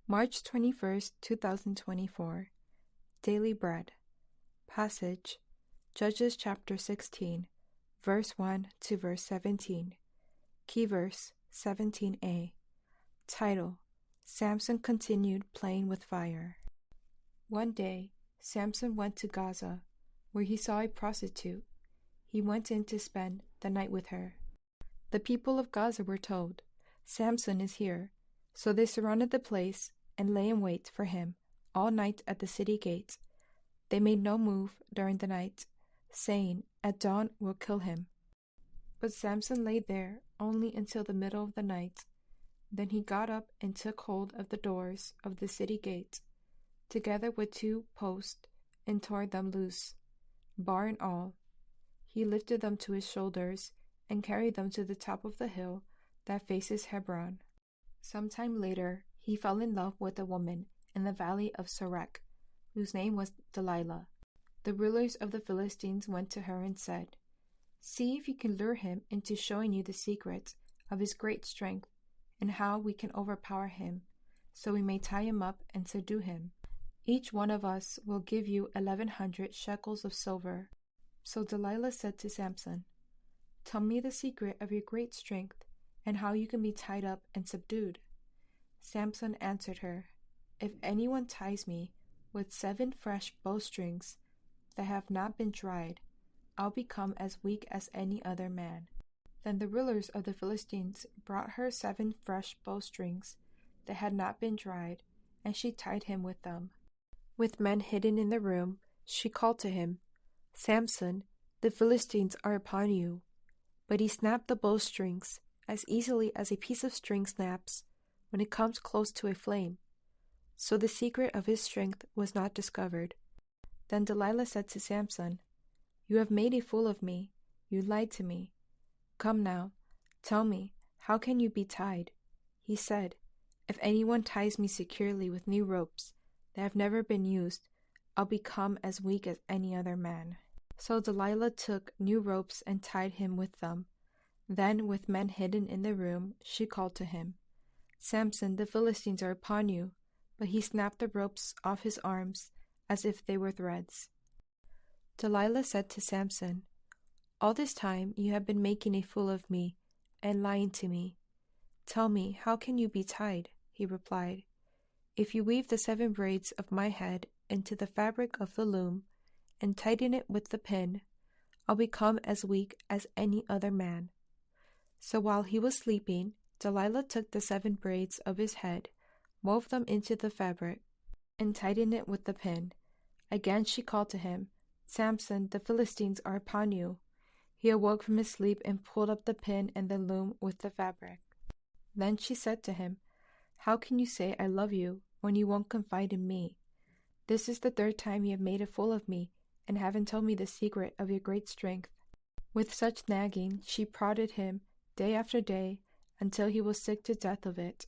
March 21st, 2024. Daily Bread. Passage: Judges chapter 16, verse 1 to verse 17. Key verse 17a. Title: Samson continued playing with fire. One day, Samson went to Gaza, where he saw a prostitute. He went in to spend the night with her. The people of Gaza were told, "Samson is here." So they surrounded the place and lay in wait for him all night at the city gate. They made no move during the night, saying, "At dawn we'll kill him." But Samson lay there only until the middle of the night. Then he got up and took hold of the doors of the city gate, together with 2 posts, and tore them loose, bar and all. He lifted them to his shoulders and carried them to the top of the hill that faces Hebron. Some time later, he fell in love with a woman in the valley of Sorek, whose name was Delilah. The rulers of the Philistines went to her and said, "See if you can lure him into showing you the secret of his great strength and how we can overpower him, so we may tie him up and subdue him. Each one of us will give you 1,100 shekels of silver." So Delilah said to Samson, "Tell me the secret of your great strength and how you can be tied up and subdued." Samson answered her, "If anyone ties me with 7 fresh bowstrings that have not been dried, I'll become as weak as any other man." Then the rulers of the Philistines brought her 7 fresh bowstrings that had not been dried, and she tied him with them. With men hidden in the room, she called to him, "Samson, the Philistines are upon you." But he snapped the bowstrings as easily as a piece of string snaps when it comes close to a flame. So the secret of his strength was not discovered. Then Delilah said to Samson, "You have made a fool of me. You lied to me. Come now, tell me, how can you be tied?" He said, "If anyone ties me securely with new ropes that have never been used, I'll become as weak as any other man." So Delilah took new ropes and tied him with them. Then, with men hidden in the room, she called to him, "Samson, the Philistines are upon you." But he snapped the ropes off his arms as if they were threads. Delilah said to Samson, "All this time you have been making a fool of me and lying to me. Tell me, how can you be tied?" He replied, "If you weave the 7 braids of my head into the fabric of the loom and tighten it with the pin, I'll become as weak as any other man." So while he was sleeping, Delilah took the 7 braids of his head, wove them into the fabric, and tightened it with the pin. Again she called to him, "Samson, the Philistines are upon you." He awoke from his sleep and pulled up the pin and the loom with the fabric. Then she said to him, "How can you say I love you when you won't confide in me? This is the 3rd time you have made a fool of me and haven't told me the secret of your great strength." With such nagging, she prodded him day after day until he was sick to death of it.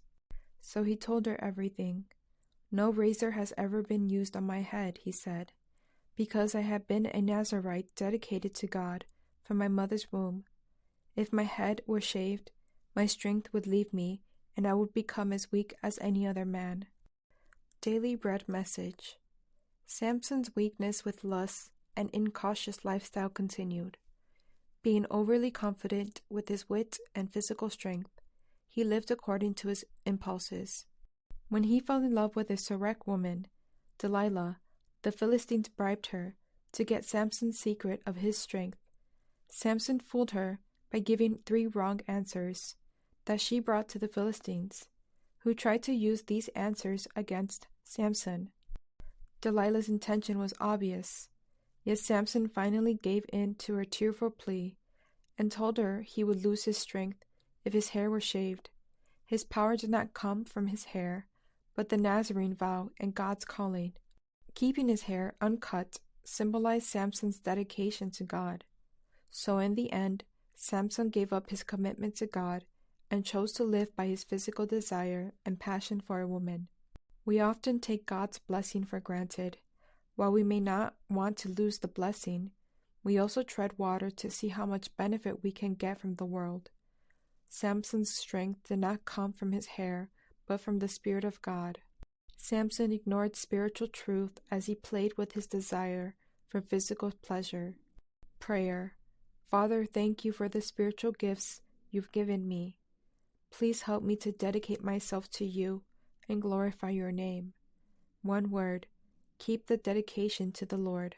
So he told her everything. "No razor has ever been used on my head," he said, "because I have been a Nazarite dedicated to God from my mother's womb. If my head were shaved, my strength would leave me, and I would become as weak as any other man." Daily Bread Message. Samson's weakness with lust and incautious lifestyle continued. Being overly confident with his wit and physical strength, he lived according to his impulses. When he fell in love with a Sorek woman, Delilah, the Philistines bribed her to get Samson's secret of his strength. Samson fooled her by giving 3 wrong answers that she brought to the Philistines, who tried to use these answers against Samson. Delilah's intention was obvious, yet Samson finally gave in to her tearful plea and told her he would lose his strength if his hair were shaved. His power did not come from his hair, but the Nazarene vow and God's calling. Keeping his hair uncut symbolized Samson's dedication to God. So in the end, Samson gave up his commitment to God and chose to live by his physical desire and passion for a woman. We often take God's blessing for granted. While we may not want to lose the blessing, we also tread water to see how much benefit we can get from the world. Samson's strength did not come from his hair, but from the Spirit of God. Samson ignored spiritual truth as he played with his desire for physical pleasure. Prayer. Father, thank you for the spiritual gifts you've given me. Please help me to dedicate myself to you and glorify your name. One word. Keep the dedication to the Lord.